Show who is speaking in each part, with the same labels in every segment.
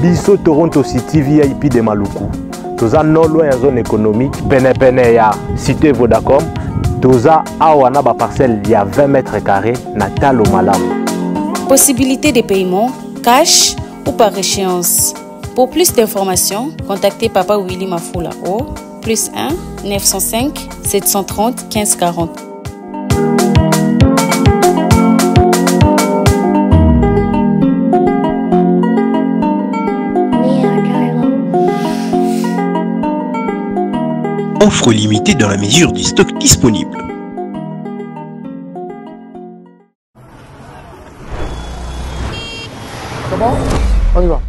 Speaker 1: biso Toronto City VIP de Maluku. Toza non loin en zone économique, pene ya cité Vodacom. Toza awana ba parcelle il y a 20 mètres carrés na talo malamu.
Speaker 2: Possibilité de paiement, cash ou par échéance. Pour plus d'informations, contactez Papa Willy Mafoula au +1 905 730 1540.
Speaker 3: Offre limitée dans la mesure du stock disponible.
Speaker 4: C'est bon? On y va.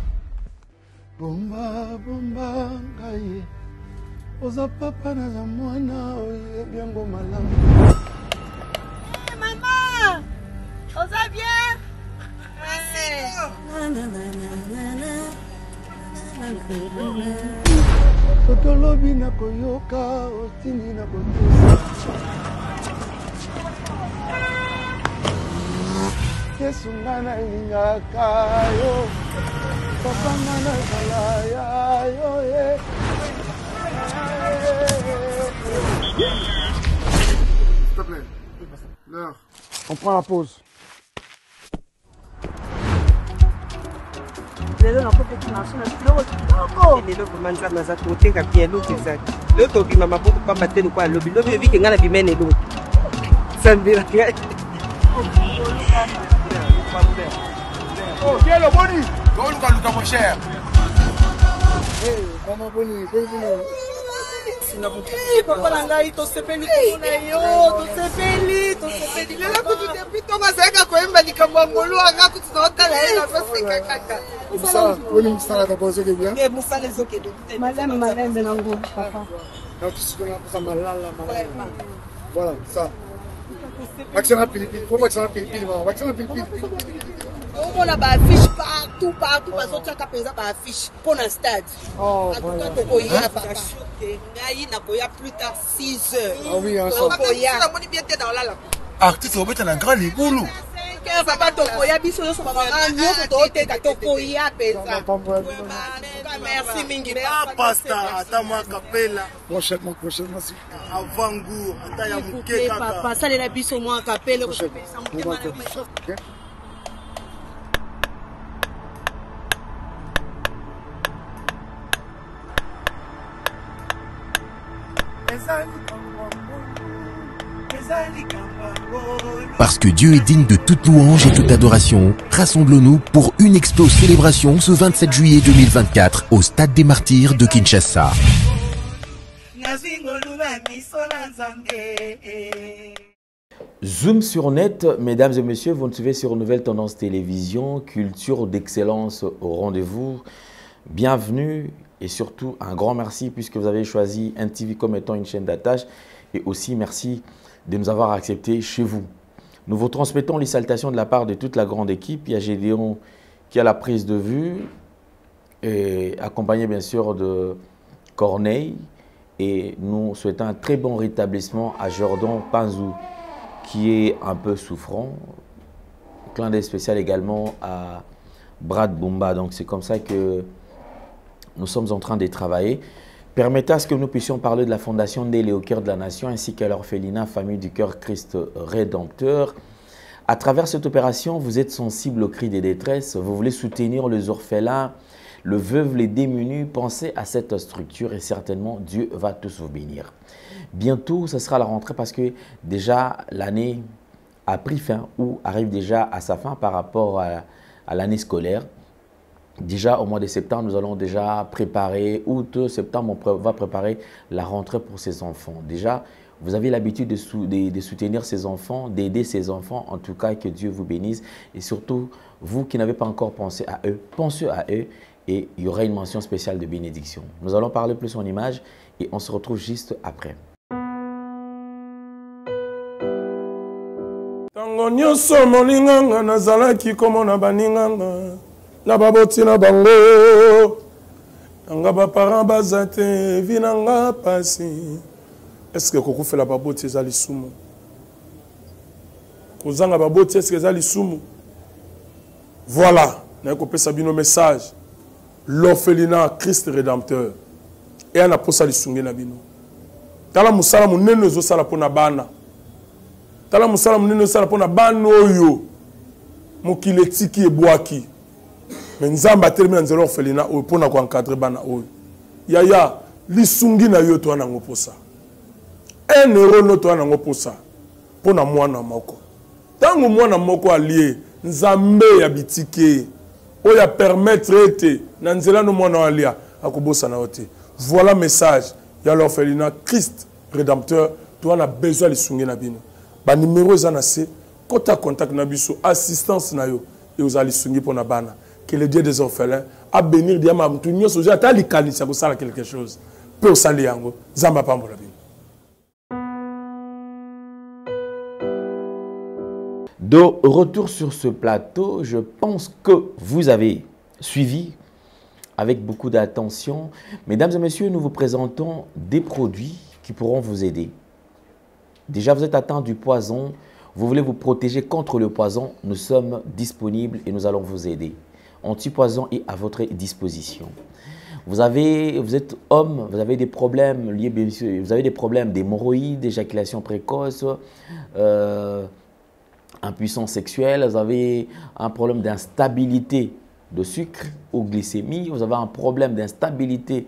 Speaker 5: Maman, on va bien?
Speaker 4: Sotolobi na koyoka, ostini na kotosa. Yesu ngana ingaka yo, papa ngana kalaya yo ye. S'il te plaît, l'heure. On prend la pause.
Speaker 6: lelo nakopeki marché na biloko kitoko lelo vraiment nzambe aza kotenga bien eloko ezali lelo tobima maboko pamba te lokwa alobi lobi ebiki ngai na bimene eloko sambela ngai
Speaker 4: Oh, tiens le boni.
Speaker 7: Go Luka mon cher.
Speaker 4: Hey, maman boni, boni.
Speaker 5: Papa na ngai tosepeli komona yo, tosepeli lelo kutu depuis ntongo azalaka koyemba likambo ya ngolu anga kutu naotala ye nazoseka kaka
Speaker 4: Boni mosala d'abord ezokende bien?
Speaker 5: mosala ezokende
Speaker 6: madame malembe nango papa
Speaker 4: Ça malala. Voilà, ça. Vaccin à pilipili, faut vaccin à pilipili, vaccin à pilipili.
Speaker 5: On a ba affiche partout, bazotiaka mpenza ba affiche pour na stade.
Speaker 4: Oh,
Speaker 5: voilà. Tokoya papa. Ngai nakoya plus tard 6 heures.
Speaker 4: Ah oui, hein, ça.
Speaker 5: Tokoya. Namoni bien te dans la.
Speaker 7: Artiste obeta na grand libulu.
Speaker 5: Que papa tokoya biso yo so baba nyoko toteka tokoya mpenza. Merci mingi.
Speaker 7: Pasta atama kapela.
Speaker 4: Prochainement.
Speaker 7: Avangu ataya muke kaka.
Speaker 5: Papa salela biso mwa kapela ko pesa muke mana.
Speaker 4: OK.
Speaker 3: Parce que Dieu est digne de toute louange et toute adoration, rassemblons-nous pour une explose célébration ce 27 juillet 2024 au Stade des Martyrs de Kinshasa.
Speaker 8: Zoom sur net, mesdames et messieurs, vous nous suivez sur Nouvelle Tendance Télévision, culture d'excellence au rendez-vous. Bienvenue et surtout un grand merci puisque vous avez choisi NTV comme étant une chaîne d'attache et aussi merci de nous avoir acceptés chez vous. Nous vous transmettons les salutations de la part de toute la grande équipe. Il y a Gédéon qui a la prise de vue, et accompagné bien sûr de Corneille. Et nous souhaitons un très bon rétablissement à Jordan Panzou qui est un peu souffrant. Clin d'œil spécial également à Brad Bumba. Donc c'est comme ça que nous sommes en train de travailler. Permettez à ce que nous puissions parler de la Fondation Ndélé au cœur de la nation ainsi qu'à l'orphelinat Famille du Cœur Christ Rédempteur. À travers cette opération, vous êtes sensible aux cris des détresses, vous voulez soutenir les orphelins, le veuve, les démunis. Pensez à cette structure et certainement Dieu va tous vous bénir. Bientôt, ce sera la rentrée parce que déjà l'année a pris fin ou arrive déjà à sa fin par rapport à l'année scolaire. Déjà au mois de septembre, nous allons déjà préparer, août, septembre, on va préparer la rentrée pour ces enfants. Déjà, vous avez l'habitude de soutenir ces enfants, d'aider ces enfants, en tout cas que Dieu vous bénisse. Et surtout, vous qui n'avez pas encore pensé à eux, pensez à eux et il y aura une mention spéciale de bénédiction. Nous allons parler plus en images et on se retrouve juste après.
Speaker 9: Na baboti na bango nga ba parents bazate vinanga pasi est-ce que koko fait la baboti ezali sumu kozanga baboti est-ce que ezali sumu voilà na ko pesa bino message l'orphelinat Christ Rédempteur et ana posa lisungi na bino tala musala munene ezosala mpona bana tala musala munene ezosala mpona bana oyo mokili etiki ebwaki me nzambe atelemi na nzela orphelinat oyo mpona koencadre bana oyo yaya lisungi na yo to ana ngo posa un euro no to ana ngo posa mpona mwana moko ntango mwana moko alie nzambe ya bitike oyo apermettre ete na nzela no mwana alia akobosana yo te. Voilà message ya l'orphelinat Christ Rédempteur to ana besoin lisungi na bino ba numéro eza na se kota contact na biso assistance na yo et aux lisungi mpona bana. Que le Dieu des orphelins a bénir diama mtu nyonso ozo ata likanisa kosala quelque chose pe osali yango nzambe apambola bino.
Speaker 8: De retour sur ce plateau, je pense que vous avez suivi avec beaucoup d'attention. Mesdames et messieurs, nous vous présentons des produits qui pourront vous aider. Déjà, vous êtes atteint du poison, vous voulez vous protéger contre le poison, nous sommes disponibles et nous allons vous aider. Anti-poison est à votre disposition. Vous êtes homme, vous avez des problèmes liés, bien sûr, vous avez des problèmes d'hémorroïdes, d'éjaculation précoce, impuissance sexuelle, vous avez un problème d'instabilité de sucre ou glycémie, vous avez un problème d'instabilité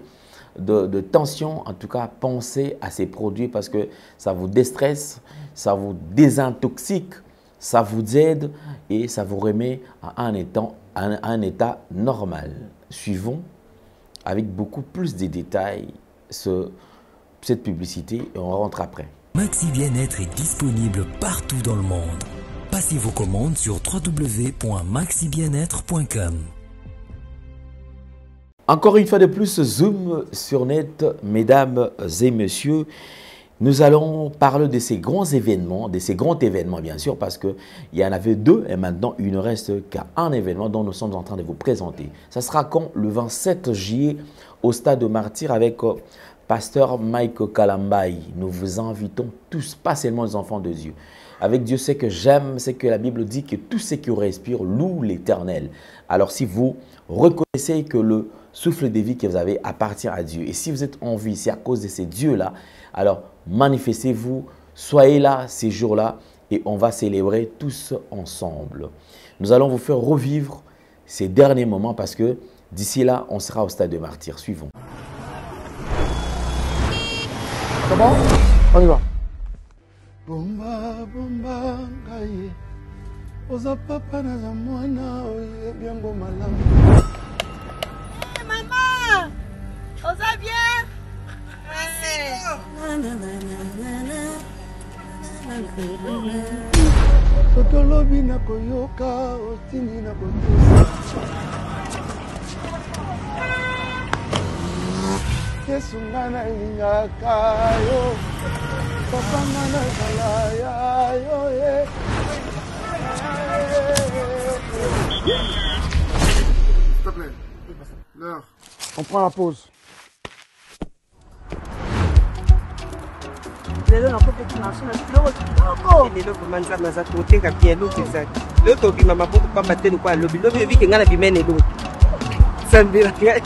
Speaker 8: de tension. En tout cas, pensez à ces produits parce que ça vous déstresse, ça vous désintoxique, ça vous aide et ça vous remet à un état normal. Suivons avec beaucoup plus de détails cette publicité et on rentre après.
Speaker 10: Maxi Bien-être est disponible partout dans le monde. Passez vos commandes sur www.maxibienêtre.com.
Speaker 8: Encore une fois de plus, zoom sur net, mesdames et messieurs. Nous allons parler de ces grands événements, bien sûr, parce qu'il y en avait deux et maintenant il ne reste qu'un événement dont nous sommes en train de vous présenter. Ça sera quand? Le 27 juillet au Stade de Martyrs avec Pasteur Mike Kalambai. Nous vous invitons tous, pas seulement les enfants de Dieu. Avec Dieu, ce que j'aime, c'est que la Bible dit que tout ce qui respire loue l'Éternel. Alors si vous reconnaissez que le souffle de vie que vous avez appartient à Dieu, et si vous êtes en vie, c'est à cause de ces dieux-là, alors manifestez-vous, soyez là ces jours-là et on va célébrer tous ensemble. Nous allons vous faire revivre ces derniers moments parce que d'ici là, on sera au Stade de Martyrs. Suivons.
Speaker 4: C'est bon? On y va.
Speaker 7: Bomba bomba ngai oza papa na za mwana oye biango malamu.
Speaker 5: Maman, oza bien?
Speaker 7: Sotolobi na koyoka otindi na kotosa. Yesu ngana ilingaka yo. Papa ngana kalaya yo ye.
Speaker 4: S'il te plaît. L'heure. On prend la pause.
Speaker 6: lelo vraiment nzambe aza koteka bien eloko ezali lelo tobima maboko pamba te lokwa alobi lobi oyebike ngai na bimene eloko sambela ngai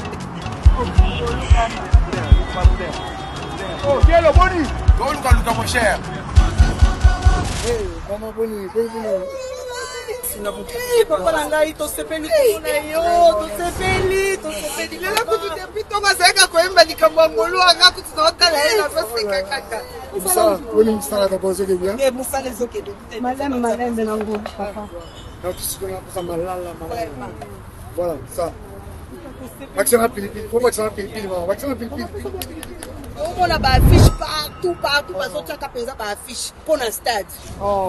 Speaker 7: Tiens le boni. Go luka mon cher.
Speaker 4: Maman boni,
Speaker 5: papa na ngai tosepeli komona yo tosepeli lelo kutu depuis ntongo azalaka koyemba likambo ya ngolu anga kutu naotala ye nazoseka kaka
Speaker 4: mosala d'abord ezokende bien
Speaker 5: mosala ezokende
Speaker 6: malembe nango papa
Speaker 4: voilà ça vaccin na pilipili faut vaccin na pilipili maman vaccin na pilipili
Speaker 5: omona baaffiche partout bazotiaka mpenza baaffiche mpo na stade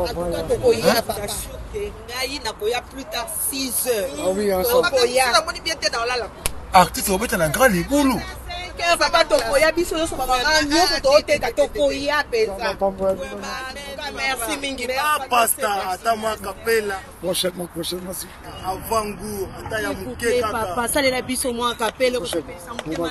Speaker 5: atuka tokoya bakashote ngai nakoya plus tard 6 heures tokoyamoni bien te naolala
Speaker 7: Artiste obeta na grand libulu.
Speaker 5: papa tokoya biso nyonso bamama nyonso tooteka tokoya mpenza merci mingi
Speaker 7: Pasta ata mwa kapela.
Speaker 4: Prochainement
Speaker 7: Avant goût ata ya muke kaka.
Speaker 5: papa salela biso mwa kapele kotopesa motema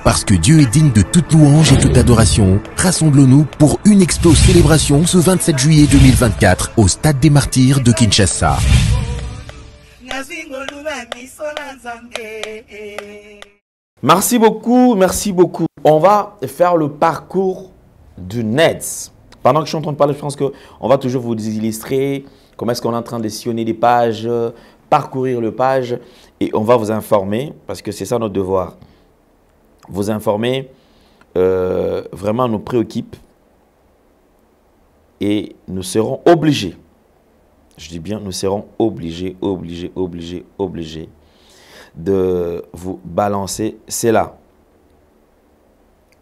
Speaker 3: Parce que Dieu est digne de toute louange et toute adoration, rassemblons-nous pour une explose célébration ce 27 juillet 2024 au Stade des Martyrs de Kinshasa.
Speaker 8: Merci beaucoup, merci beaucoup. On va faire le parcours du NEDS. Pendant que je suis en train de parler, je pense qu'on va toujours vous illustrer comment est-ce qu'on est en train de sillonner les pages, parcourir les pages, et on va vous informer, parce que c'est ça notre devoir. Vous informer, vraiment nous préoccupe, et nous serons obligés, je dis bien, nous serons obligés de vous balancer cela.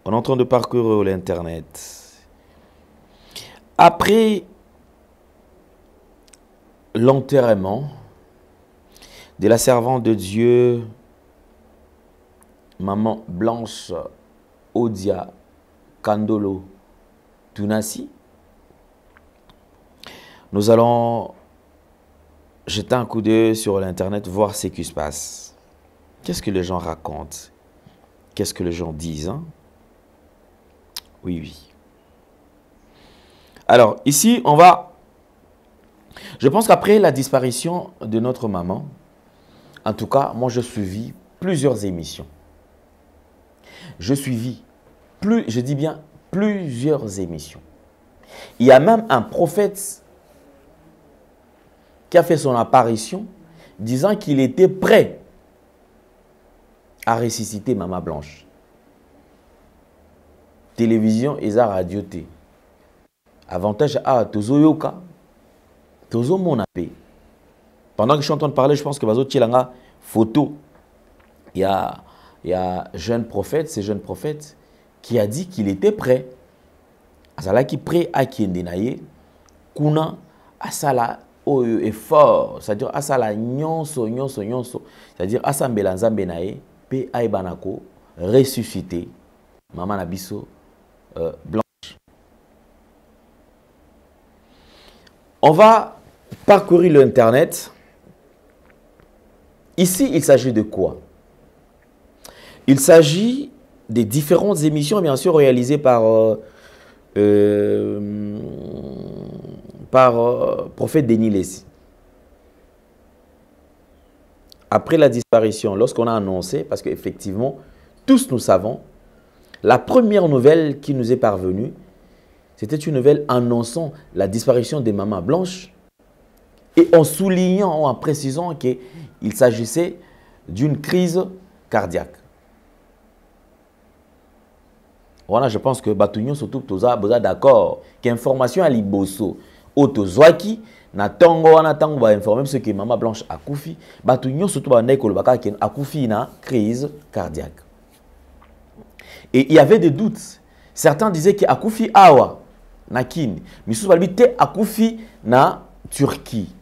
Speaker 8: On est en train de parcourir l'Internet. Après l'enterrement de la servante de Dieu, Maman Blanche Odia Kandolo Tunasi, nous allons jeter un coup d'œil sur l'Internet, voir ce qui se passe. Qu'est-ce que les gens racontent? Qu'est-ce que les gens disent, hein? Oui, oui. Alors, ici, on va... Je pense qu'après la disparition de notre maman, en tout cas, moi, je suivis plusieurs émissions. Je suivis, je dis bien, plusieurs émissions. Il y a même un prophète qui a fait son apparition disant qu'il était prêt à ressusciter Maman Blanche. Télévision et radio T. Avantage à Tozo Yoka, Tozo Monapé. Pendant que je suis en train de parler, je pense que Bazo Tchilanga photo. Il y a jeune prophète, ce jeune prophète qui a dit qu'il était prêt. Azala qui prêt à Kiendenaye, Kuna Asala effort, c'est-à-dire Asala nyonso. C'est-à-dire Asambela Nzambenaye, P. Aibanako, ressuscité, Maman Nabiso Blanche. On va parcourir l'Internet. Ici, il s'agit de quoi? Il s'agit des différentes émissions, bien sûr, réalisées par prophète Denis Lessi. Après la disparition, lorsqu'on a annoncé, parce qu'effectivement, tous nous savons, la première nouvelle qui nous est parvenue, c'était une nouvelle annonçant la disparition de Maman Blanche et en soulignant, en précisant qu'il s'agissait d'une crise cardiaque. Voilà, je pense que Batouignon, surtout, vous êtes d'accord qu'information à Liboso, Otozwaki, na tongo wana tango ba informer ce que Maman Blanche a koufi, Batouignon, surtout, ba neko le baka a koufi na crise cardiaque. Et il y avait des doutes. Certains disaient qu'il a koufi awa na Kine, Missou Balbite a koufi na Turquie.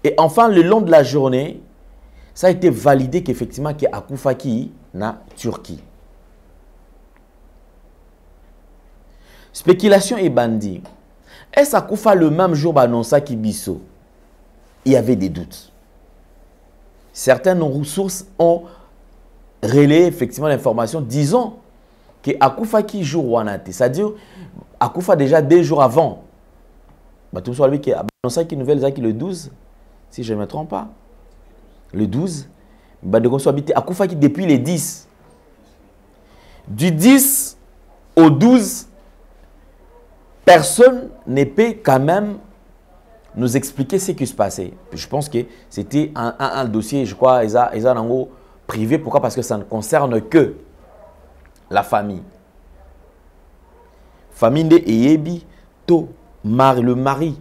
Speaker 8: Et enfin, le long de la journée, ça a été validé qu'effectivement qu'il a koufaki na Turquie. Spéculation et bandit. Est-ce à Koufa le même jour annonça Kibiso? Il y avait des doutes. Certaines ressources ont relayé effectivement l'information disant que Akoufa qui joue Wanate, c'est-à-dire Akoufa déjà 2 jours avant. Tout le monde qui annonça qui nouvelle le 12, si je ne me trompe pas. Le 12, Akoufa qui depuis les 10. Du 10 au 12, personne ne peut quand même nous expliquer ce qui se passait. Je pense que c'était un dossier, je crois, privé. Pourquoi? Parce que ça ne concerne que la famille. Famille de Eyebi, to le mari.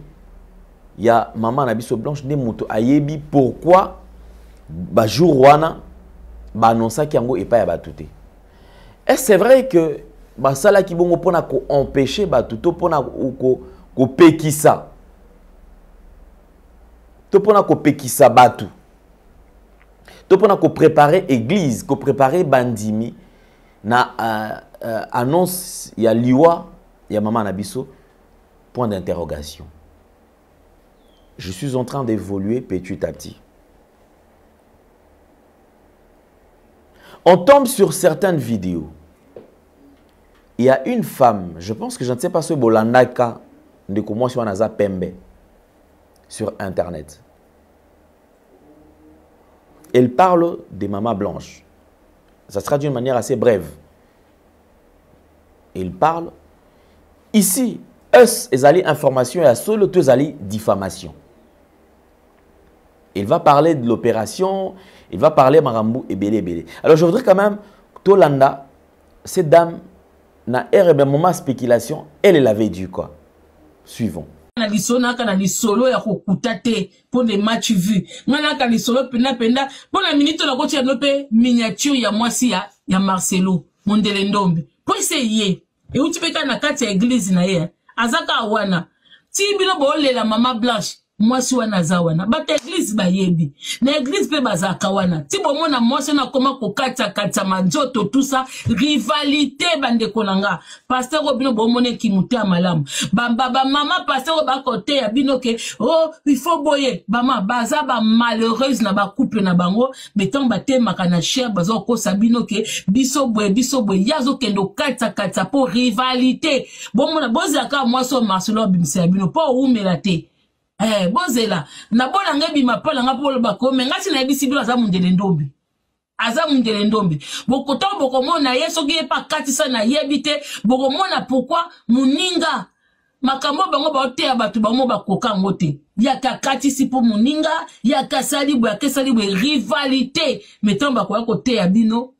Speaker 8: Il y a Maman Nabiso Blanche, de Moto Ayebi. Pourquoi? Jour wana, annonça qu'il y a et pas à tout. Est-ce c'est vrai que basala ki bongo pona ko empêcher batuto pona ko pekisa to pona ko pekisa batu to pona ko préparer église ko préparer bandimi na annonce ya liwa ya Maman Nabiso, point d'interrogation. Je suis en train d'évoluer petit à petit. On tombe sur certaines vidéos. Il y a une femme, je pense que je ne sais pas ce Bolandaka de comment sur Naza Pembe sur Internet. Elle parle des mamans blanches. Ça sera d'une manière assez brève. Elle parle. Ici, ezali information et à seul ezali diffamation. Il va parler de l'opération, il va parler Marambu et Bélé. Alors je voudrais quand même, Tolanda, cette dame, na un moment spéculation, elle l'avait dit quoi. Suivons.
Speaker 11: Na lisolo ya kokutate pour les matchs vus. Ngana ka lisolo penda pour la minute na kotia nope miniature ya mwasi ya Marcelo Mondele Ndombe. Pour essayer et où tu peux na kati ya église na ye. Azaka wana. Ti bino bo la mama blanche. Mwasi wana zawana. Bata église ba yebi. Na église pe bazaka wana. Ti bo mona mwasi na koma kokata kata manjoto tout ça. Rivalité bande konanga. Pasteur obino bo mone kimuta malamu. Bamba mama pasteur ba kote ya bino ke oh il faut boyer. Bama baza ba malheureuse na ba couple na bango. Beton ba te makana cher bazo ko sabino ke biso boye yazo kendo kata kata po rivalité. Bo mona bozaka mwaso Marcelo bimse bino po umelate. Bozela na bona ngebi mapala ngapolo bakome ngati na ebisi bilo Mondele Ndombe aza Mondele Ndombe bokota bokomona yeso ki pa kati sana yebite bokomona pourquoi muninga makambo bango ba otea batu bango bakoka ngote yaka kati si po muninga yaka salibu rivalité mettons bakwa kotea bino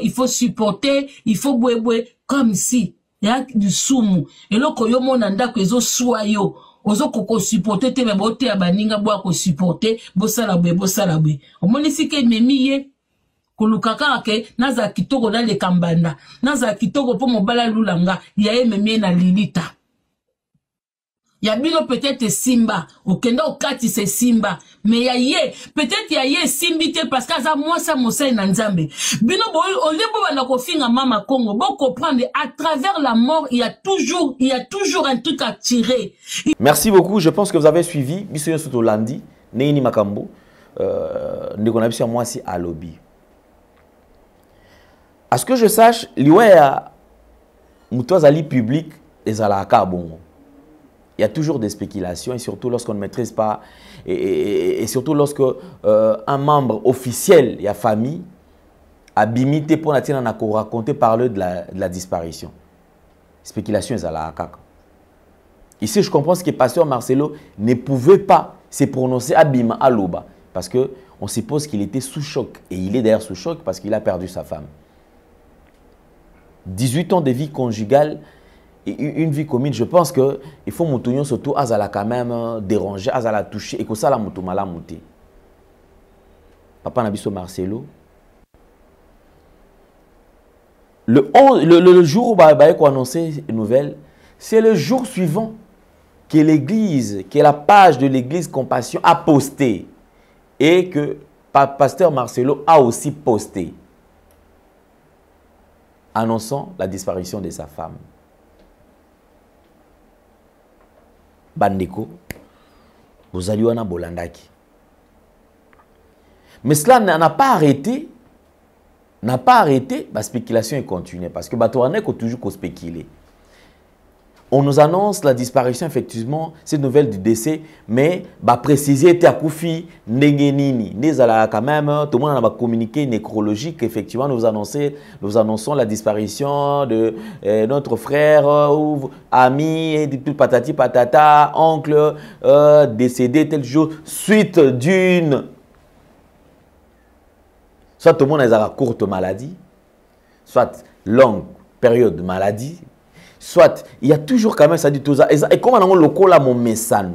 Speaker 11: il faut supporter il faut bwebwe comme si ya du sumu eloko yo mona ndako ezo soyo ozo koko supporter te bote ya baninga bwa ko supporter bosala bwe omonisi ke memiye kolukaka ke naza kitoko na le kambanda naza kitoko po mobala lulanga ya ememie na lilita ya bino peut-être simba okenda okati se simba mais ya ye peut-être ya ye simbite parce que za mwasa mosai na nzambe bino bo olebo bana ko finga mama Congo bo comprendre à travers la mort il y a toujours un truc à tirer.
Speaker 8: Merci beaucoup, je pense que vous avez suivi biso soto landi neini makambo ndeko na biso mwasi à lobby. À ce que je sache liwa ya mutozali public ezalaka bongo. Il y a toujours des spéculations et surtout lorsqu'on ne maîtrise pas et surtout lorsque un membre officiel de la famille a bimité pour raconter parler de la disparition. Spéculation est à la caca. Ici, je comprends ce que Pasteur Marcelo ne pouvait pas se prononcer à Bima, à Loba, parce qu'on suppose qu'il était sous choc et il est d'ailleurs sous choc parce qu'il a perdu sa femme. 18 ans de vie conjugale. Et une vie commune, je pense que il faut moutonner surtout azala quand même déranger, azala toucher et que ça la moutou mala mouté. Papa Nabiso Marcelo. Le jour où Baye a annoncé une nouvelle, c'est le jour suivant que l'église, que la page de l'église Compassion a posté et que Pasteur Marcelo a aussi posté, annonçant la disparition de sa femme. Bandeko, vous allez en Bolandaki. Mais cela n'a pas arrêté. La spéculation est continuée. Parce que Batouane est toujours spéculer. On nous annonce la disparition, effectivement, cette nouvelle du décès, mais préciser était à Koufi, Nengenini, quand même, tout le monde a communiqué nécrologique, effectivement, nous annonçons la disparition de notre frère, ami, et tout patati patata, oncle, décédé tel jour, suite d'une. Soit tout le monde a une courte maladie, soit longue période de maladie, soit il y a toujours quand même ça dit tout ça et comme on a le col à mon message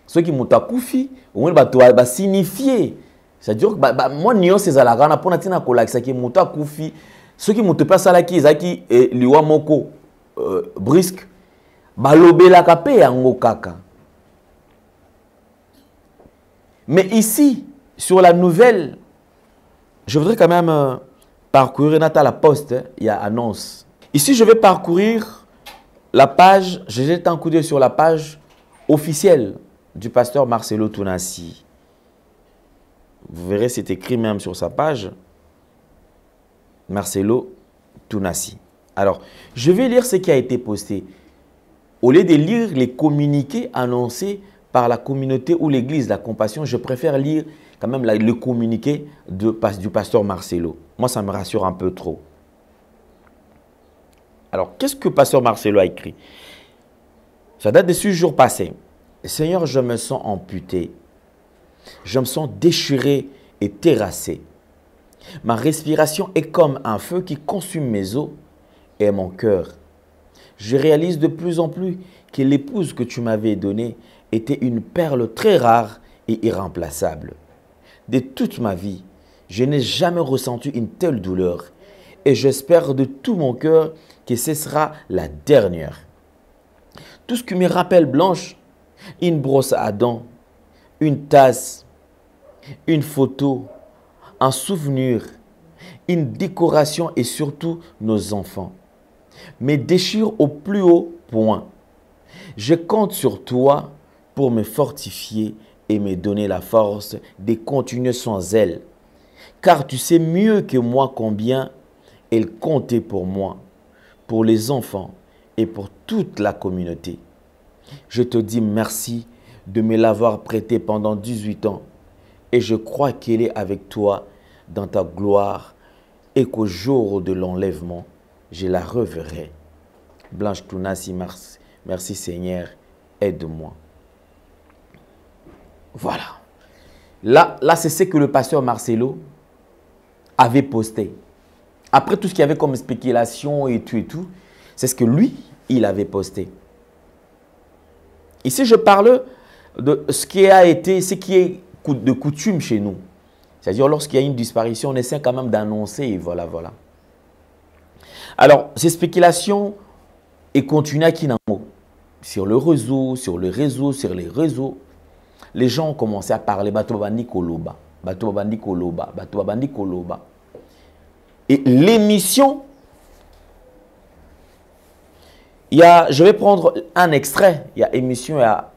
Speaker 8: ceux qui m'ont takoufi au moins va signifier c'est-à-dire que moi nion c'est la gana pour natina kola ça qui m'ont takoufi ceux qui m'ont pas ça là qui ezaki liwa moko brisque balobela kapé yango kaka. Mais ici sur la nouvelle je voudrais quand même parcourir la poste, il y a annonce. Ici, je vais parcourir la page, je jette un coup d'œil sur la page officielle du pasteur Marcelo Tounassi. Vous verrez, c'est écrit même sur sa page. Marcelo Tounassi. Alors, je vais lire ce qui a été posté. Au lieu de lire les communiqués annoncés par la communauté ou l'église, la compassion, je préfère lire quand même le communiqué du pasteur Marcelo. Moi, ça me rassure un peu trop. Alors, qu'est-ce que pasteur Marcelo a écrit? Ça date de ce jour passé. Seigneur, je me sens amputé. Je me sens déchiré et terrassé. Ma respiration est comme un feu qui consume mes os et mon cœur. Je réalise de plus en plus que l'épouse que tu m'avais donnée était une perle très rare et irremplaçable. De toute ma vie, je n'ai jamais ressenti une telle douleur et j'espère de tout mon cœur que ce sera la dernière. Tout ce qui me rappelle Blanche, une brosse à dents, une tasse, une photo, un souvenir, une décoration et surtout nos enfants, me déchire au plus haut point. Je compte sur toi pour me fortifier et me donner la force de continuer sans elle. Car tu sais mieux que moi combien elle comptait pour moi, pour les enfants et pour toute la communauté. Je te dis merci de me l'avoir prêtée pendant 18 ans et je crois qu'elle est avec toi dans ta gloire et qu'au jour de l'enlèvement, je la reverrai. Blanche Tounassi, merci Seigneur, aide-moi. Voilà. Là c'est ce que le pasteur Marcelo avait posté. Après tout ce qu'il y avait comme spéculation et tout, c'est ce que lui, il avait posté. Ici, je parle de ce qui a été, ce qui est de coutume chez nous. C'est-à-dire, lorsqu'il y a une disparition, on essaie quand même d'annoncer et voilà. Alors, ces spéculations et continuent à Kinamo. Sur les réseaux, les gens ont commencé à parler Bato Babandi Koloba. Et l'émission, je vais prendre un extrait. Il y a émission, il y a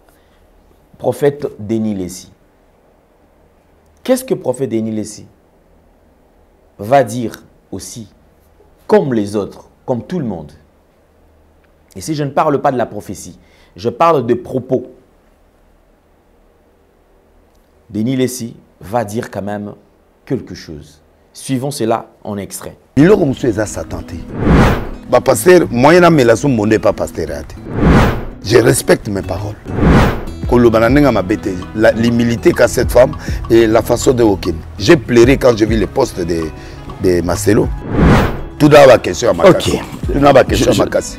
Speaker 8: prophète Denis Lessi. Qu'est-ce que prophète Denis Lessi va dire aussi, comme les autres, comme tout le monde? Et si je ne parle pas de la prophétie, je parle de propos. Denis Lessi va dire quand même quelque chose. Suivons cela en extrait.
Speaker 12: Il a Satan. Pasteur, moi, je ne pas pasteur. Je respecte mes paroles. L'humilité qu'a cette femme et la façon de Hokin. J'ai pleuré quand j'ai vu les posts de Marcelo. Tout d'abord, question à ma casse. Tout d'abord, question à ma casse.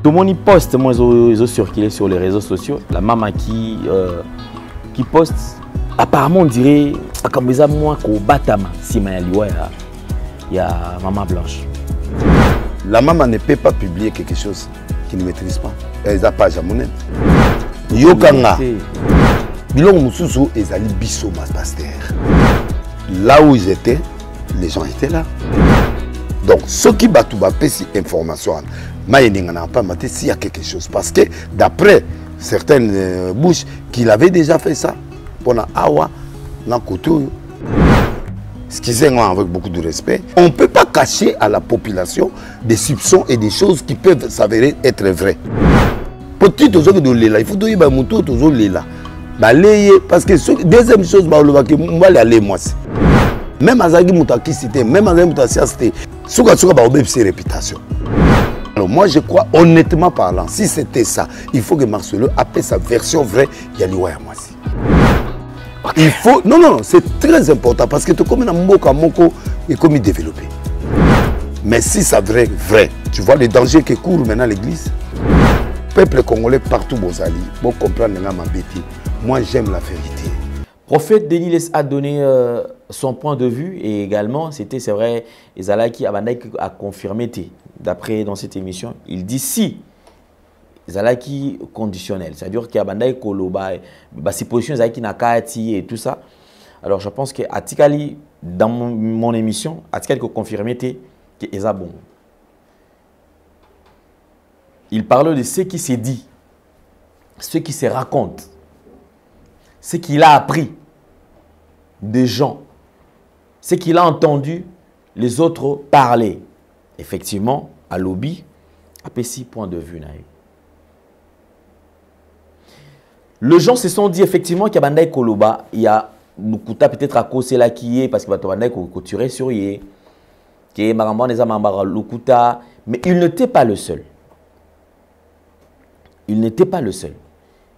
Speaker 8: Tout le monde poste, moi, ils ont circulé sur les réseaux sociaux. La maman qui poste, apparemment, on dirait, comme ça, moi, qu'au Batama, si il y a Maman Blanche.
Speaker 12: La maman ne peut pas publier quelque chose qu'il ne maîtrise pas. Elle n'a pas jamais. Yokanga. Bilong Moussousou et Zali Bisso, ma pasteur. Là où ils étaient, les gens étaient là. Donc, ceux qui battent ces informations, n'a pas maté s'il y a quelque chose. Parce que d'après certaines bouches, qu'il avait déjà fait ça. Pendant Awa, dans côté. Excusez-moi avec beaucoup de respect. On ne peut pas cacher à la population des soupçons et des choses qui peuvent s'avérer être vraies. Petit aux autres de l'Éla, il faut donner un mouton aux autres l'Éla. Parce que deuxième chose, on va aller moi. Même Azagi Moutaki cité, même Azagi Moutaki cité, Souka va obéir ses réputations. Alors moi je crois honnêtement parlant, si c'était ça, il faut que Marcelo appelle sa version vraie Yaliwa Yamasi. Il faut, non, c'est très important parce que tu comme un moko est comme développé. Mais si c'est vrai, tu vois les dangers qui courent maintenant l'église. Peuple congolais partout, Bozali, pour comprendre ma bêtise. Moi j'aime la vérité.
Speaker 8: Prophète Denis Lessi a donné son point de vue et également, c'est vrai, Ezalaki a confirmé, d'après dans cette émission, il dit si. Zalaki conditionnel, c'est-à-dire qu'il y a Bandai Koloba, ses positions Zalaki Nakati et tout ça. Alors je pense que Atikali, dans mon émission, Atikali a confirmé que c'est bon. Il parle de ce qui s'est dit, ce qui se raconte, ce qu'il a appris des gens, ce qu'il a entendu les autres parler. Effectivement, à lobby, à 6 points de vue. Les gens se sont dit effectivement qu'il y a Bandai Koloba, il y a Nukuta peut-être à cause là qui est, parce qu'il va te Bandai couturer sur yé, qui est Maramban des Amambara Lukuta, mais il n'était pas le seul. Il n'était pas le seul.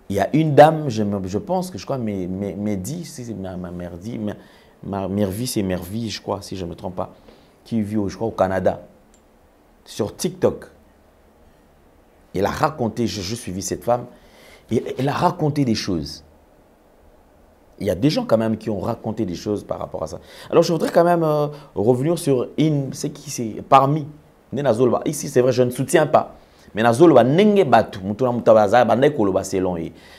Speaker 8: Il y a une dame, je pense que je crois, Mehdi, c'est Mervi, c'est Mervi, je crois, si je ne me trompe pas, qui vit, je crois, au Canada, sur TikTok. Elle a raconté, je suivi cette femme, et elle a raconté des choses. Il y a des gens quand même qui ont raconté des choses par rapport à ça. Alors je voudrais quand même revenir sur c'est qui c'est parmi. Ici c'est vrai, je ne soutiens pas. Mais Nazolba nenge batu, mutuna mutabaza, bandai koloba selon.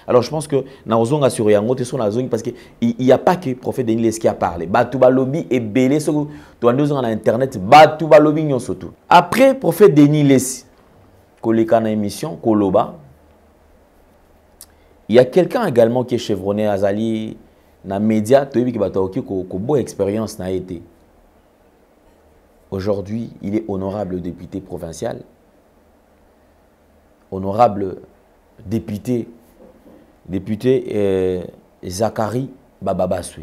Speaker 8: Alors je pense que Nazonga sur Yango te son Nazongi parce que il n'y a pas que le prophète Denis Leski a parlé. Batu balobi et belé ce que tu as deux ans à internet, batu balobi nyon surtout. Après prophète Denis Leski, koleka na émission koloba, il y a quelqu'un également qui est chevronné Azali na média, tu as vu que batu oki ko bo expérience n'a été. Aujourd'hui, il est honorable député provincial. Honorable député Zachary Bababaswe.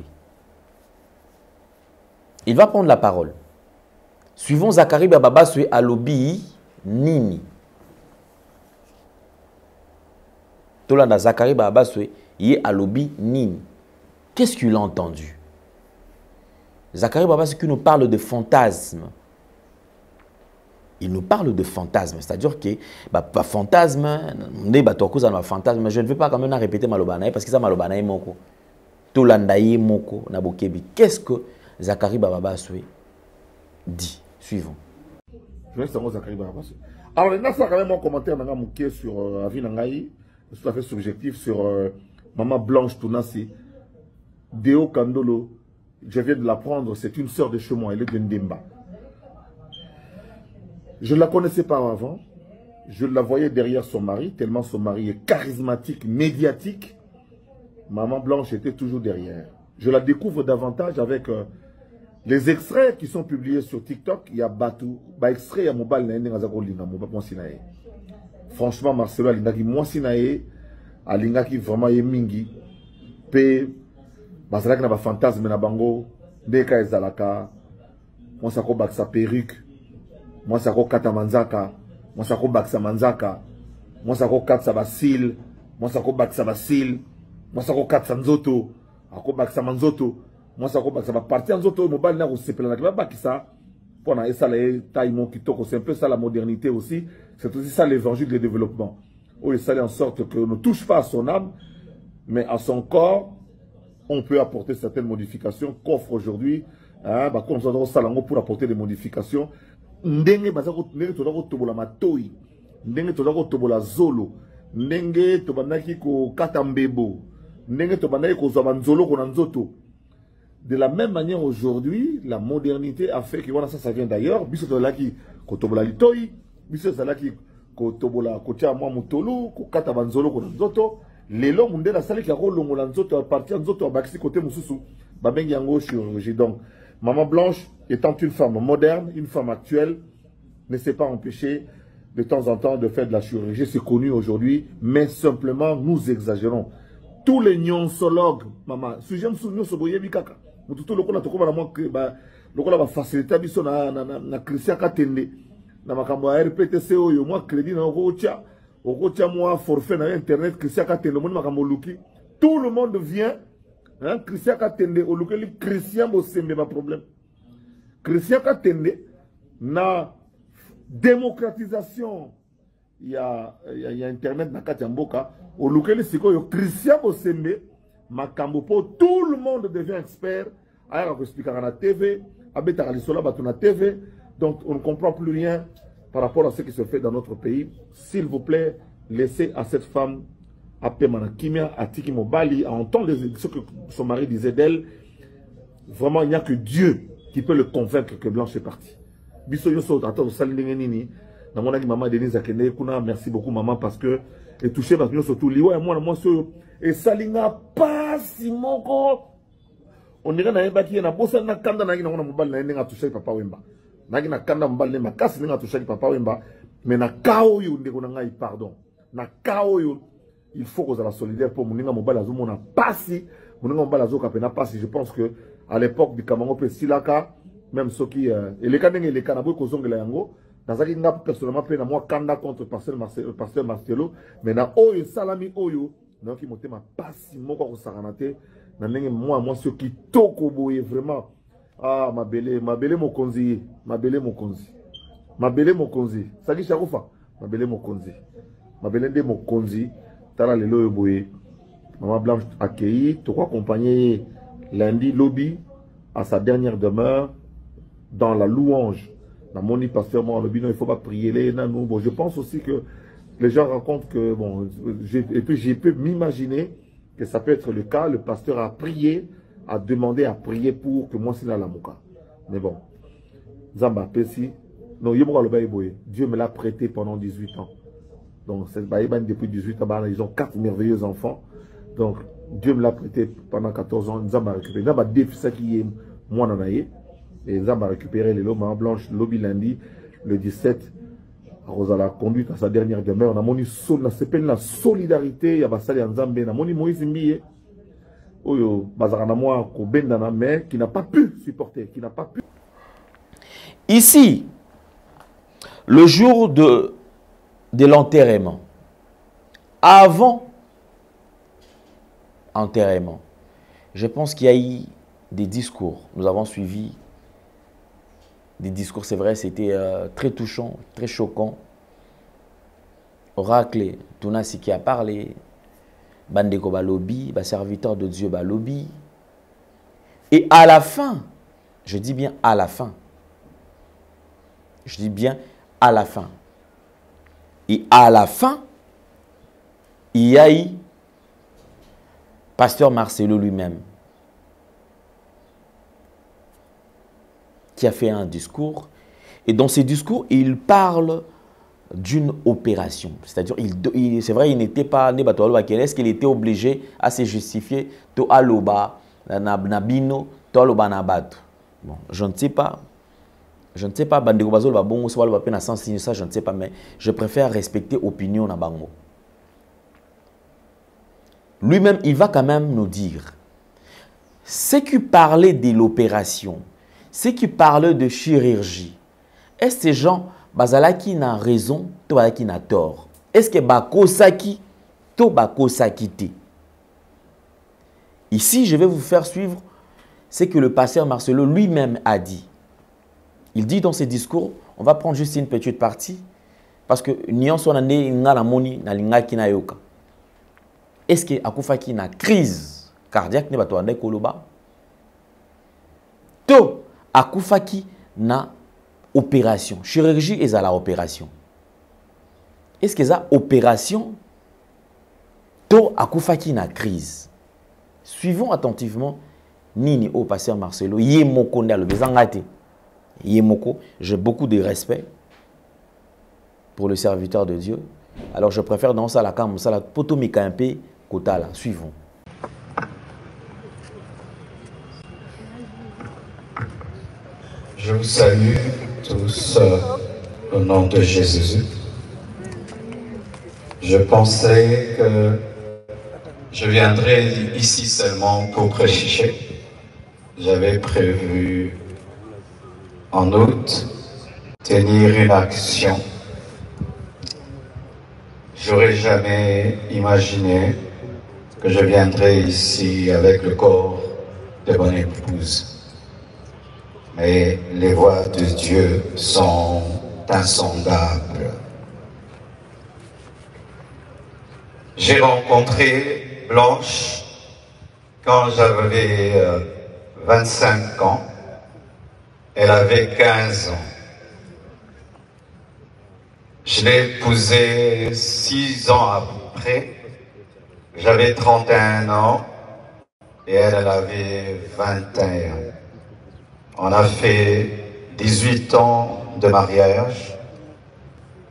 Speaker 8: Il va prendre la parole. Suivons Zachary Bababaswe à lobby Nini. Tolanda Zachary Bababaswe, il est à lobby Nini. Qu'est-ce qu'il a entendu? Zachary Bababaswe qui nous parle de fantasmes. Il nous parle de fantasmes, c'est-à-dire que fantasme, fantasme, je ne veux pas quand même répéter Malobanaï parce que ça Malobanaï moko. Tolandaï moko nabokebi. Qu'est-ce que Zachary Bababaswe dit? Suivons.
Speaker 13: Je vais savoir Zachary Bababaswe. Alors, il y a quand même un commentaire sur Avi Nangaï, tout à fait subjectif sur Maman Blanche Tounassi. Deo Kandolo, je viens de l'apprendre, c'est une sœur de chez moi, elle est de Ndemba. Je ne la connaissais pas avant. Je la voyais derrière son mari, tellement son mari est charismatique, médiatique. Maman Blanche était toujours derrière. Je la découvre davantage avec les extraits qui sont publiés sur TikTok. Il y a Batou, extrait, il y a Mobile Naé. Franchement, Marcelo Alingaki Mwasinae, Alingaki vraiment Yemingi, P, Basalak na ba fantasme na bango, Deka Ezalaka, Mwasako Baksa perruque. Moi, ça kata manzaka, moi, ça baksa manzaka, moi, ça katsa basil, moi, ça baksa basil, moi, ça katsa nzoto, ako baksa manzoto, moi, ça baksa parti nzoto, mobile na sepela na bakisa, pour na esa la taille kitoko, c'est un peu ça la modernité aussi, c'est aussi ça l'évangile de développement. Où il s'allait en sorte qu'on ne touche pas à son âme, mais à son corps, on peut apporter certaines modifications qu'offre aujourd'hui, comme ça, pour apporter des modifications. Ndenge bazako ndenge tozako tobola matoi ndenge tozako tobola zolo ndenge tobandaki ko kata mbebo ndenge tobandaki ko zwa banzolo ko na nzoto. De la même manière aujourd'hui la modernité a fait que voilà ça vient d'ailleurs biso tozalaki ko tobola litoi biso tozalaki ko tobola ko tia mwa mutolo ko kata banzolo ko na nzoto lelo mundela salaki ko longola nzoto à partir nzoto bakisi côté mususu babengi yango chirurgie. Donc Maman Blanche, étant une femme moderne, une femme actuelle, ne s'est pas empêchée de temps en temps de faire de la chirurgie. C'est connu aujourd'hui, mais simplement nous exagérons. Tous les nyonsologues, maman, sujet m'souvenir ce boye bikaka. Mututo loko na toko ba loko la ba faciliter biso na Christian Katende. Na makambo ya RPTC oyo moi crédit na okotia moi forfait na internet Christian Katende moni makambo luki. Tout le monde vient. Hein, Christian Katende, au lieu de Christian Bosembe, pas problème. Christian Katende, na démocratisation, il y a internet na Katiamboka, au lieu de Christian Bosembe, makambo po, tout le monde devient expert. Alors, on explique à la TV, à la TV, donc on ne comprend plus rien par rapport à ce qui se fait dans notre pays. S'il vous plaît, laissez à cette femme à Kimia, à Tiki Mobali, à entendre ce que son mari disait d'elle. Vraiment, il n'y a que Dieu qui peut le convaincre que Blanche est partie. Merci beaucoup, maman, parce que et touché parce que surtout liwa et moi et salinga pas si moko On dirait na yebaki na bossa na kanda na ngina mobali na ndenga toucher papa wemba. Na ngina kanda mobali na makasi ndenga toucher papa wemba. Mais na kao yo ndeko na ngai pardon. Na kao yo il faut que la solidaire pour moninga mobali azo mona pasi, moninga mobali azo kapena pasi. Je pense que à l'époque du Kamango pe silaka même ceux qui eleka ndenge eleka na boy kozongela yango. Nazaki nga personnellement pe na moi kanda contre pasteur Marcelo, mais na oyo salami oyo na ki motema pasi moko ko saranate na ndenge moi ceux qui toko boye vraiment ah mabele mokonzi saki shakufa mabele nde mokonzi tala lelo yo boye maman Blanche accueilli to accompagner lundi lobby à sa dernière demeure dans la louange. Moni pasteur moi le bino il faut pas prier les nanou. Bon je pense aussi que les gens racontent que bon et puis j'ai pu m'imaginer que ça peut être le cas. Le pasteur a prié, a demandé à prier pour que moi c'est la mouka. Mais bon Zamba Pessi non Dieu me l'a prêté pendant 18 ans. Donc c'est depuis 18 ans ils ont 4 merveilleux enfants. Donc Dieu me l'a prêté pendant 14 ans. Zamba récupéré Zamba défi ça qui est moi nanaye. Et Zam a récupéré les lots, Maman Blanche, lobby lundi, le 17. Rosa l'a conduite à sa dernière demeure. On a moni la solidarité, il y a Basali Nzambe, on a moni Moïse Mbiye. Oyo, Bazarana moi, Kobendana, mais qui n'a pas pu supporter, qui n'a pas pu.
Speaker 8: Ici, le jour de l'enterrement, avant enterrement, je pense qu'il y a eu des discours. Nous avons suivi des discours, c'est vrai, c'était très touchant, très choquant. Oracle, Tounasi qui a parlé, Bandeko Balobi, serviteur de Dieu Balobi. Et à la fin, je dis bien à la fin, je dis bien à la fin. Et à la fin, il y a eu pasteur Marcelo lui-même qui a fait un discours. Et dans ces discours, il parle d'une opération. C'est-à-dire, c'est vrai, il n'était pas... Est-ce qu'il était obligé à se justifier to aloba, nabino, to aloba nabatu. Bon, je ne sais pas. Je ne sais pas, Bandeko Bazol va bon, ça va peine à sens ça, je ne sais pas, mais je préfère respecter l'opinion na bango. Lui-même, il va quand même nous dire ce qui parlait de l'opération, ce qui parlait de chirurgie. Est-ce que ces gens, bazalaki n'a raison, to bazalaki n'a tort? Est-ce que bakosaki, to bakosaki te? Ici, je vais vous faire suivre ce que le pasteur Marcelo lui-même a dit. Il dit dans ses discours, on va prendre juste une petite partie, parce que Nyon Sonane n'a moni na linga kina yoka. Est-ce que akufaki na crise cardiaque ne bato ande koloba? To akufaki na opération, chirurgie et à la opération. Est-ce que ça opération? To akufaki na crise. Suivons attentivement Nini au pasteur Marcelo. Yemoko nda le bezangate. Yemoko, j'ai beaucoup de respect pour le serviteur de Dieu. Alors je préfère dans ça la cam, ça la potomika un peu kota là. Suivons.
Speaker 14: Je vous salue tous au nom de Jésus. Je pensais que je viendrais ici seulement pour prêcher. J'avais prévu en août tenir une action. J'aurais jamais imaginé que je viendrais ici avec le corps de mon épouse. Mais les voies de Dieu sont insondables. J'ai rencontré Blanche quand j'avais 25 ans. Elle avait 15 ans. Je l'ai épousée 6 ans après. J'avais 31 ans et elle avait 21. On a fait 18 ans de mariage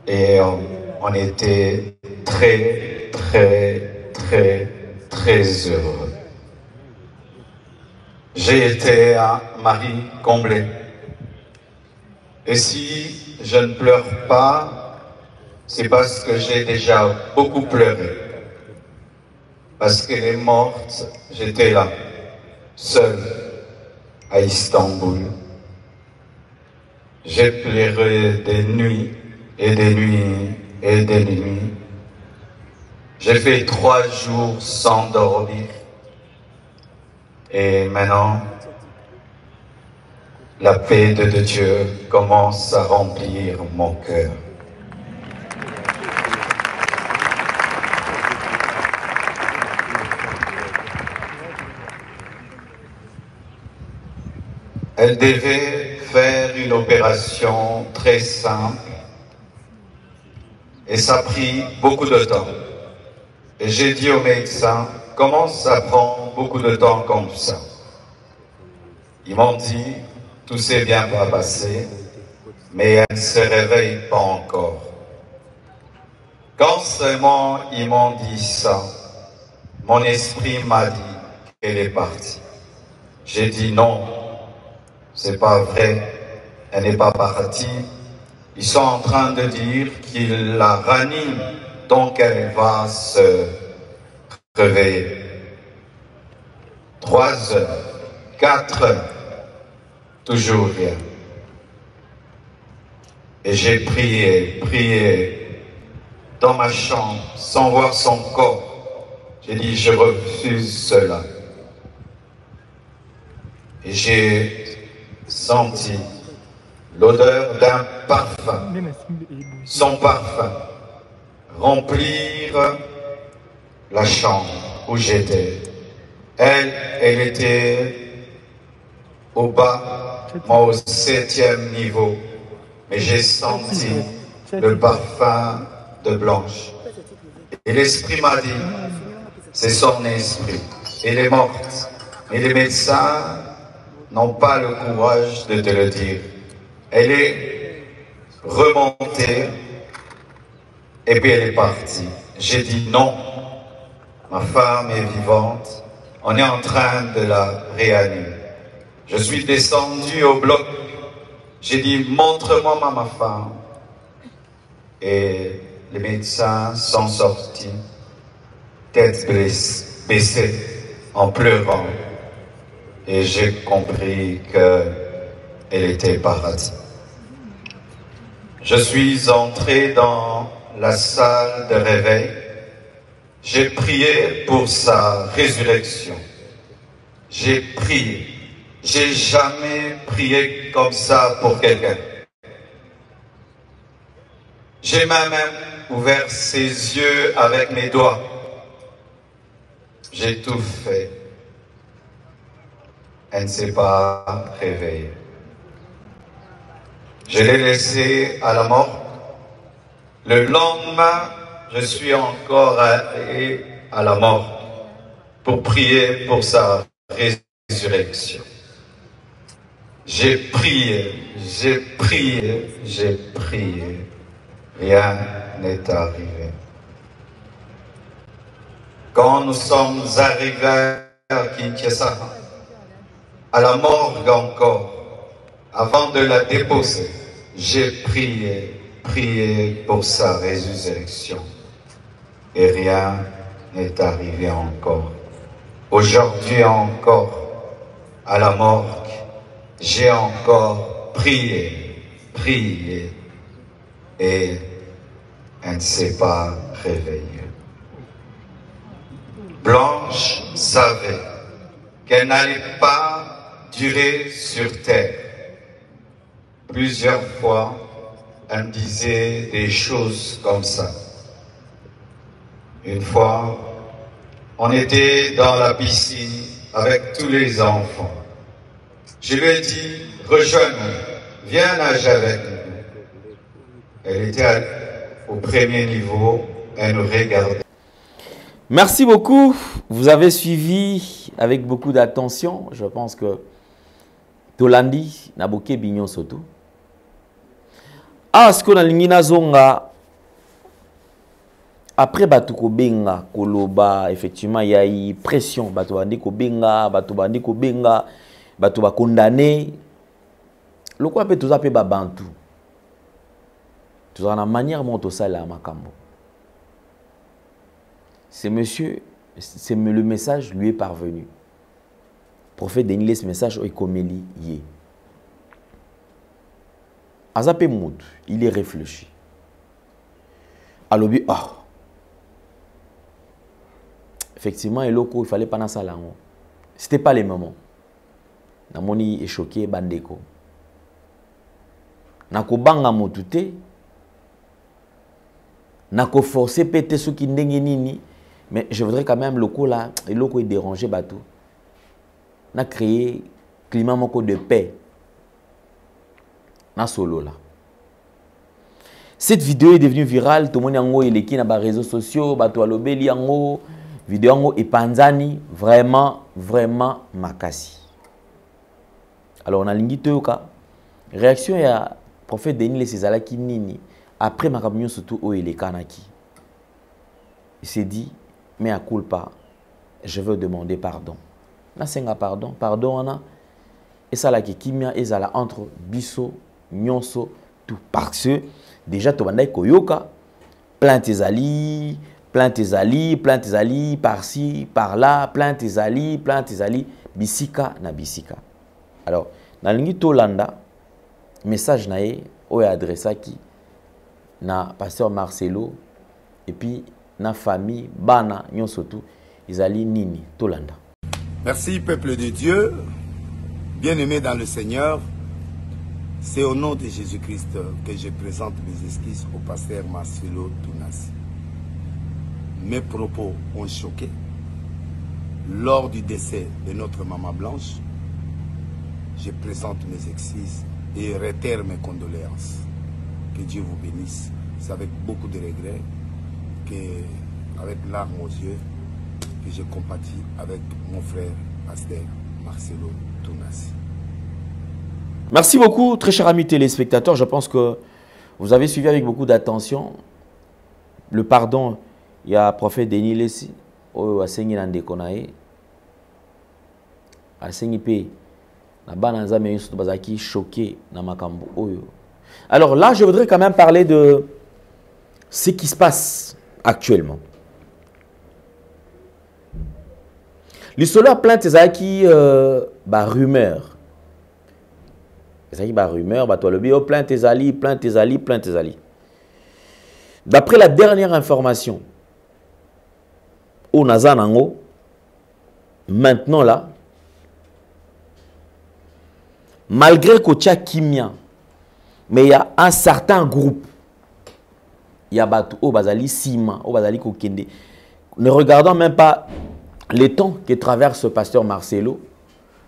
Speaker 14: et on était très, très, très, très heureux. J'ai été un mari comblé. Et si je ne pleure pas, c'est parce que j'ai déjà beaucoup pleuré. Parce qu'elle est morte, j'étais là, seul, à Istanbul. J'ai pleuré des nuits et des nuits et des nuits. J'ai fait 3 jours sans dormir. Et maintenant, la paix de Dieu commence à remplir mon cœur. Elle devait faire une opération très simple et ça a pris beaucoup de temps. Et j'ai dit au médecin, comment ça prend beaucoup de temps comme ça? Ils m'ont dit, tout s'est bien passé, mais elle ne se réveille pas encore. Quand seulement ils m'ont dit ça, mon esprit m'a dit qu'elle est partie. J'ai dit non, c'est pas vrai, elle n'est pas partie. Ils sont en train de dire qu'ils la raniment, donc elle va se réveiller. 3 heures, 4 heures, toujours rien. Et j'ai prié dans ma chambre, sans voir son corps. J'ai dit, je refuse cela. Et j'ai senti l'odeur d'un parfum, son parfum, remplir la chambre où j'étais. Elle était au bas, moi au 7e niveau, mais j'ai senti le parfum de Blanche. Et l'esprit m'a dit, c'est son esprit, elle est morte. Et les médecins n'ont pas le courage de te le dire. Elle est remontée et puis elle est partie. J'ai dit non, ma femme est vivante, on est en train de la réanimer. Je suis descendu au bloc, j'ai dit montre-moi ma femme. Et les médecins sont sortis, tête baissée, en pleurant. Et j'ai compris qu'elle était partie. Je suis entré dans la salle de réveil. J'ai prié pour sa résurrection. J'ai prié. J'ai jamais prié comme ça pour quelqu'un. J'ai même ouvert ses yeux avec mes doigts. J'ai tout fait. Elle ne s'est pas réveillée. Je l'ai laissée à la mort. Le lendemain, je suis encore allé à la mort pour prier pour sa résurrection. J'ai prié, j'ai prié, j'ai prié. Rien n'est arrivé. Quand nous sommes arrivés à Kinshasa, à la morgue encore, avant de la déposer, j'ai prié pour sa résurrection. Et rien n'est arrivé encore. Aujourd'hui encore, à la morgue, j'ai encore prié, et elle ne s'est pas réveillée. Blanche savait qu'elle n'allait pas durer sur terre. Plusieurs fois, elle me disait des choses comme ça. Une fois, on était dans la piscine avec tous les enfants. Je lui ai dit, rejoins-nous, viens nager avec nous. Elle était au premier niveau, elle nous regardait.
Speaker 8: Merci beaucoup. Vous avez suivi avec beaucoup d'attention. Je pense que Tolandi Naboke Bignon Soto. Ah, ce qu'on a l'ingina zonga après bato ko benga koloba effectivement il y a eu pression bato bandi ko benga bato bandi ko benga bato ba condamné loko ape toza pe ba bantu toza na manière monto sala makambo. Ce monsieur, le message lui est parvenu. Prophète Denis ce message au Komeli yé. Azape Mout, il est réfléchi. Alobi, ah. Effectivement, il fallait pas dans ça là. C'était pas les moments. Namoni est choqué, bandeko. Nako banga motute. Nako forcé péter ce qui ndenge nini. Mais je voudrais quand même le coup là, et le coup est dérangé bateau. On a créé climat de paix. Na solo là. Cette vidéo est devenue virale. Tout le monde est qui dans les réseaux sociaux. Bateau alobeli yango. Vidéo yango et panzani. Vraiment, vraiment makasi. Alors on a lingi toyoka. Réaction ya prophète Denis les Cézalaki nini. Après ma camion surtout où il est kanaki. Il s'est dit. Mais à culpa, je veux demander pardon. Nasenga pardon, pardon ana. Et ça la kimia et ça la entre biso, nyonso, tout parce que déjà to bandai koyoka, plainte ezali, par-ci, par-là, plainte ezali, bisika na bisika. Alors, na lingi tolanda message nae oya adressaki na pasteur Marcelo et puis na famille bana nyosotu izali nini tolanda.
Speaker 12: Merci peuple de Dieu, bien-aimés dans le Seigneur. C'est au nom de Jésus-Christ que je présente mes excuses au pasteur Marcelo Tounassi. Mes propos ont choqué. Lors du décès de notre maman Blanche, je présente mes excuses et réitère mes condoléances. Que Dieu vous bénisse. C'est avec beaucoup de regrets avec larmes aux yeux, que je compatis avec mon frère pasteur Marcelo Tounassi.
Speaker 8: Merci beaucoup, très chers amis téléspectateurs. Je pense que vous avez suivi avec beaucoup d'attention le pardon. Il y a prophète Denis Lessi, au Asengi Nandekonae, Asengi P. Nabananza Meyusu Bazaki choqué na makambo oyo. Alors là, je voudrais quand même parler de ce qui se passe actuellement. L'histoire plainte ezaki rumeur. Ezaki rumeur, bato lobi o plainte ezali. D'après la dernière information au Nazanango, maintenant là, malgré Kocha Kimia, mais il y a un certain groupe. Il y a Batou, Bazali Sima, Bazali Kokende. Ne regardant même pas les temps que traverse ce pasteur Marcelo,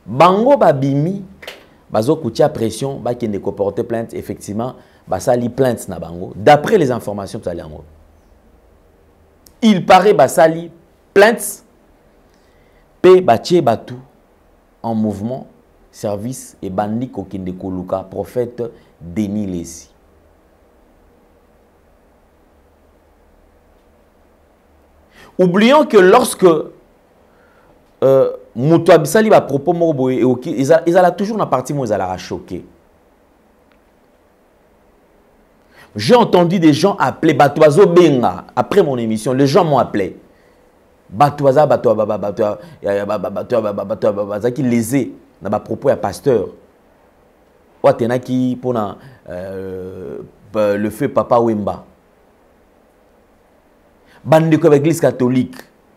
Speaker 8: Bango Babimi, Bazo Koutia pression, Bakende ko porter plainte, effectivement, Basali plainte na Bango. D'après les informations que en il paraît Basali plainte, P Baché Batou en mouvement, service et Bandi Kokende Koluka, prophète Denis Lessi. Oublions que lorsque Moutou Sali va propos Moroboé, ils allaient toujours dans la partie où ils allaient choquer. J'ai entendu des gens appeler Batouazo Benga après mon émission. Les gens m'ont appelé. Batouaza, qui lésé dans ma propos à pasteur. Ouatena qui pour le feu Papa Wemba. Bande avec l'église catholique,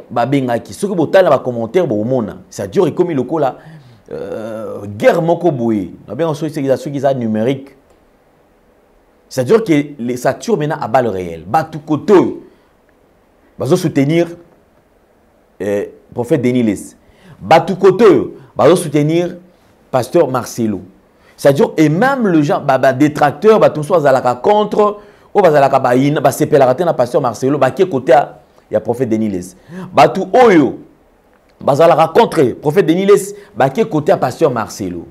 Speaker 8: babengaki. Ce que vous avez dans commentaire, ça dure comme le là. Guerre moko boué. On a bien ensuite c'est numérique. Ça dure que ça tue maintenant à balles réelles. Batou koto. Bazo soutenir prophète Denis Les. Batou koto. Bazo soutenir pasteur Marcelo. Ça dure et même le gens détracteurs batou soit zalaka contre. O bazalaka baïna ba sepelarate na pasteur Marcelo ba qui côté il y a prophète Denis Les. Batou oyo bazalaka contre prophète Denis Les ba qui côté à pasteur Marcelo.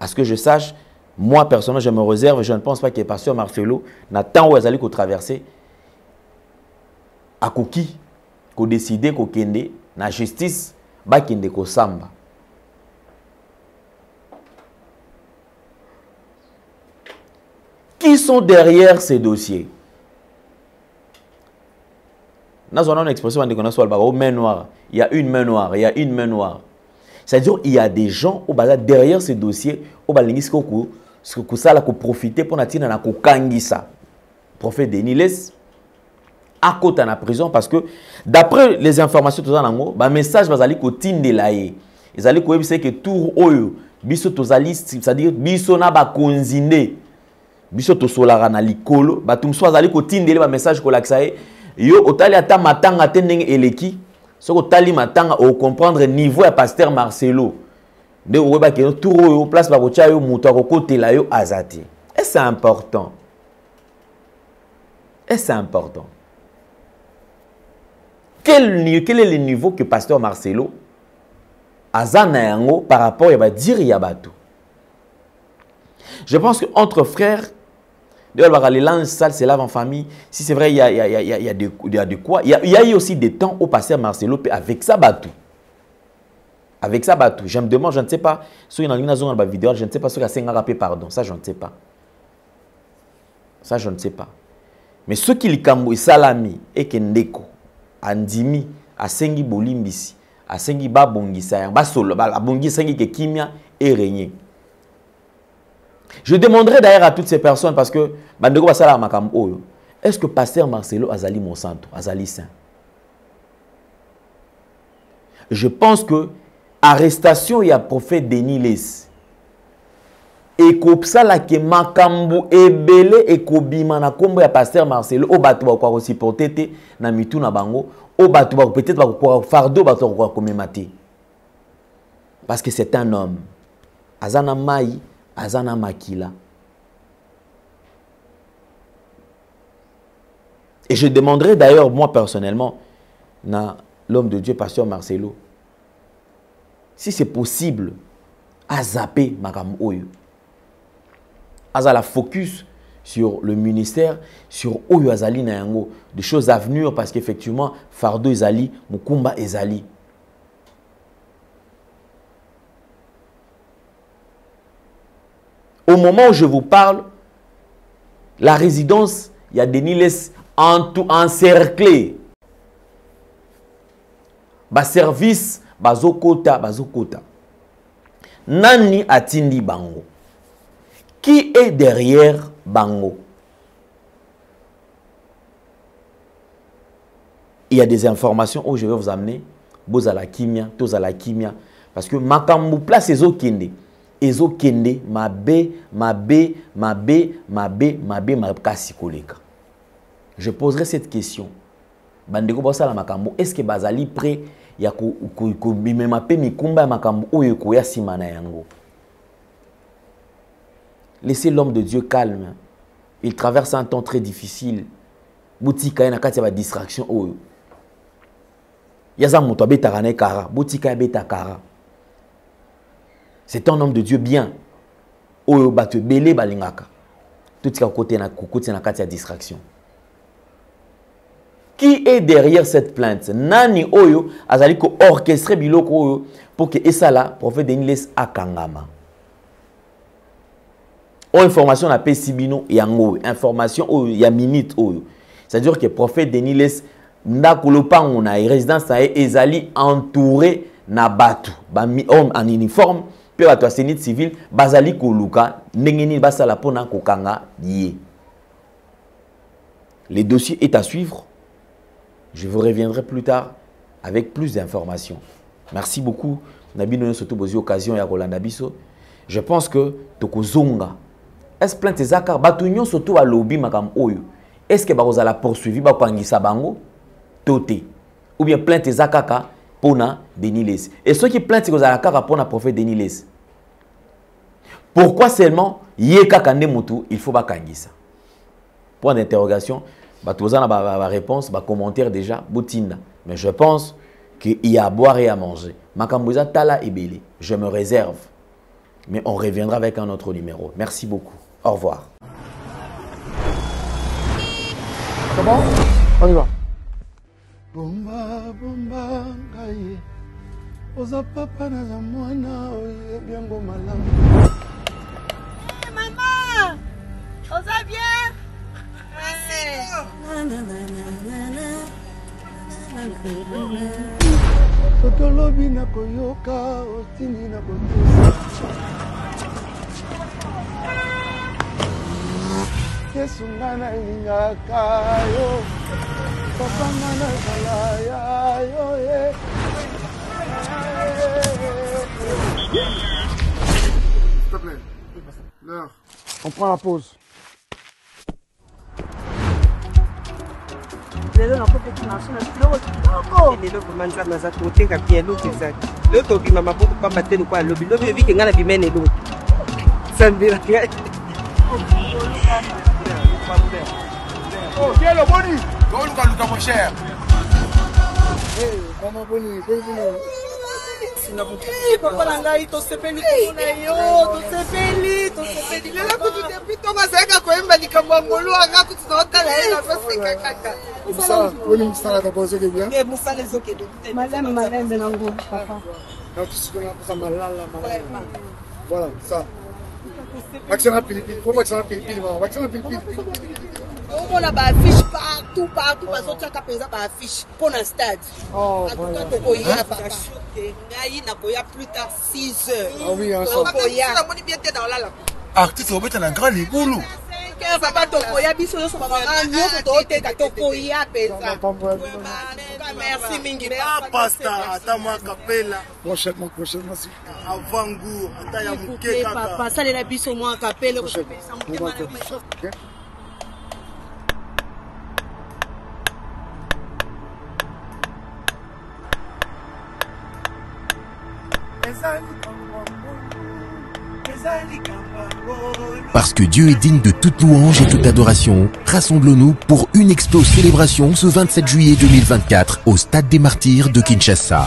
Speaker 8: À ce que je sache, moi personnellement je me réserve, je ne pense pas que pasteur Marcelo n'a tant où azali ko traverser akoki ko décider ko kende na justice ba kende ko samba. Qui sont derrière ces dossiers? Nous avons une expression main noire. Il y a une main noire, il y a une main noire. C'est-à-dire qu'il y a des gens au bas derrière ces dossiers, au bas qui ça la profiter pour natina na ko kangisa. Prophète Denis Les à côté de la prison parce que d'après les informations tout ça nango, ba message bazali ko tindelaye. Ils allaient ko yebisa que tour oyo biso tozaliste, c'est-à-dire biso na ba konzinde. Biso to solara na likolo, ba tumso azali ko tindele ba message ko laksaye. Yo otali ata matanga tendenge eleki. Soko tali matanga au comprendre niveau ya pasteur Marcelo. De weba ke tour oyo place ba ko tia yo muto akokote la yo azati. Et c'est important. Et c'est important. Quel est le niveau que pasteur Marcelo azana yango par rapport à dire yabatu? Je pense qu'entre frères, les langues sales se lavent en famille. Si c'est vrai, il y a de quoi. Il y a eu aussi des temps où pasteur Marcelo avec ça batou. Avec ça batou. Je me demande, je ne sais pas. Si il y a une vidéo, je ne sais pas si il y a un pardon. Ça, je ne sais pas. Ça, je ne sais pas. Mais ceux qui les salami et kendeko, andimi, asengi bolimbisi, asengi babongisa, basolo, babongi sengi ke kimia et régner. Je demanderai d'ailleurs à toutes ces personnes parce que est-ce que pasteur Marcelo Azali Monsanto, Azali Saint? Je pense que arrestation il y a prophète Denis Les et kopsa la ke makambu ebele et kobima na kombo ya pasteur Marcelo o batu ba ko supporter te na mitu na bango o batu ba peut-être ba ko fardo ba to ko komemati parce que c'est un homme azana mai azana makila. Et je demanderai d'ailleurs moi personnellement na l'homme de Dieu pasteur Marcelo si c'est possible à zapper makam oyo. À la focus sur le ministère, sur Oyo Azali Nayango, des choses à venir parce qu'effectivement, Fardo Ezali, Mukumba Ezali. Au moment où je vous parle, la résidence, il y a des Niles encerclés. Bas service, bazokota. Nani atindi bango. Qui est derrière bango? Il y a des informations où je vais vous amener. Bozala kimia, tozala kimia. Parce que makambu place ezo kende. Ezo kende, mabe, kasi koleka. Je poserai cette question. Bandeko bosala makambu, est-ce que bazali prêt ya ko bimemape mikumba makambu oyo ko ya simana yango? Laissez l'homme de Dieu calme. Il traverse un temps très difficile. Boutika yana kati ya distraction oyo. Yaza moto abeta kane kara, boutika beta kara. C'est un homme de Dieu bien. Oyo batu belé balingaka. Tout ce côté na kokoti na kati ya distraction. Qui est derrière cette plainte? Nani oyo azali ko orchestrer biloko oyo pour que esala prophète Denis Les akangama. Information na pesibino yango, information oyo ya minute oyo. C'est-à-dire que prophète Denis Les ndakolopango na résidence na ezali entouré na batu, ba homme en uniforme, pe batu a sénite civile bazali koluka ndengeni basala pona kokanga yé. Le dossier est à suivre. Je vous reviendrai plus tard avec plus d'informations. Merci beaucoup. Nabino surtout bozi occasion ya kolanda biso. Je pense que tokozonga. Est-ce que plainte ezaka batunyo surtout à lobby makam oyo? Est-ce que baroza la poursuivi ba kwangisa bango toté? Ou bien plainte ezaka pona Denis Les? Et ceux qui plainte kozala kaka pona prophète Denis Les? Pourquoi seulement yeka kande mutu il faut ba kangisa? Point d'interrogation. Batozana ba réponse, ba commentaire déjà, Boutinda. Mais je pense qu'il y a à boire et à manger. Makambouza tala et belé. Je me réserve. Mais on reviendra avec un autre numéro. Merci beaucoup. Au revoir.
Speaker 4: C'est bon? On y va.
Speaker 7: Bomba, bomba, ngai. Oza papa na za mwana, oye biango malamu.
Speaker 5: Hey, maman! Oza bien?
Speaker 7: Sotolobi na koyoka, otini na kotosa. Yesu ngana ingaka yo. Papa ngana kalaya yo ye.
Speaker 4: S'il te plaît. L'heure. On prend la pause.
Speaker 6: lelo nakopeki marché na biloko kitoko lelo vraimen nzambe aza koteka bien eloko ezali lelo tobima maboko pamba te lokwa alobi lobi oyebike ngai na bimene eloko sambela ngai
Speaker 4: Oh, tiens le boni. Luka mon cher. Hey, maman boni,
Speaker 5: papa na ngai tosepeli komona yo tosepeli lelo kutu depuis ntongo azalaka koyemba likambo ya molu anga kutu naotala ye nazoseka kaka
Speaker 4: mosala papa ozokende bien
Speaker 5: mosala ezokende
Speaker 6: malembe nango papa
Speaker 4: malala voilà ça vaccin na pilipili faut vaccin na pilipili maman vaccin na pilipili
Speaker 5: omona baaffiche partout bazotiaka mpenza baaffiche mpo na stade atuka tokoya papa ngai nakoya plus tard 6 heures tokoyamoni bien te na olala
Speaker 4: artiste obeta na grand libulu
Speaker 5: papa tokoya biso nyonso babanga nyonso tooteka tokoya mpenza merci mingi
Speaker 4: pasta ata mwa kapela prochainement avangu ata ya moke kaka
Speaker 5: papa salela biso mwa kapela
Speaker 3: Parce que Dieu est digne de toute louange et toute adoration, rassemblons-nous pour une explose célébration ce 27 juillet 2024 au Stade des Martyrs de Kinshasa.